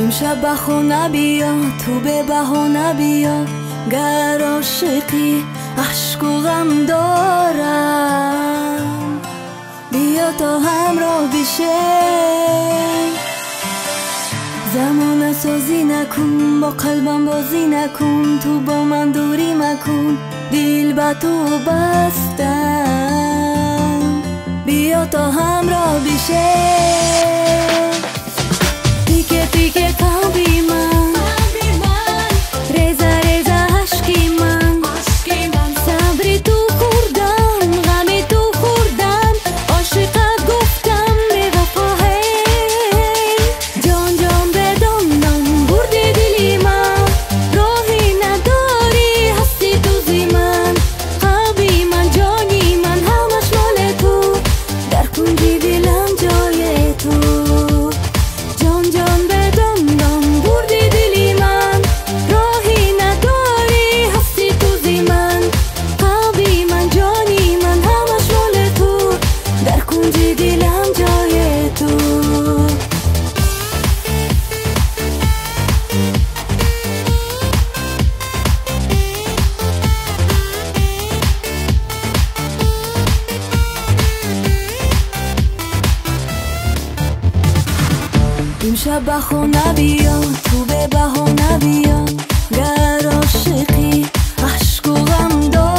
امشب بخونه بیا، تو به بهانه بیا، گر عاشقی عشق و غم دارم، بیا تا همراه بشه. زمان سازی نکن، با قلبم بازی نکن، تو با من دوری مکن، دل به تو بستم، بیا تا همراه بشه. تیکه تیکه قلبی من، ریزه ریزه عشقی من، صبری تو خوردم، غمی تو خوردم، عاشقت گفتم بی وفا هی. جان جان بدانم بردی دلی من، راهی نداری هستی تو زی من، قلبی من جانی من همش مال تو، در کنج دلم جای تو. جان جان بدانم بردی دلی من، راهی نداری هستی تو زی من، قلبی من جانی من همش مال تو، در کنج دلم جای تو. امشب بخونه بیا، تو به بهانه بیا، گر عاشقی عشق و غم داری.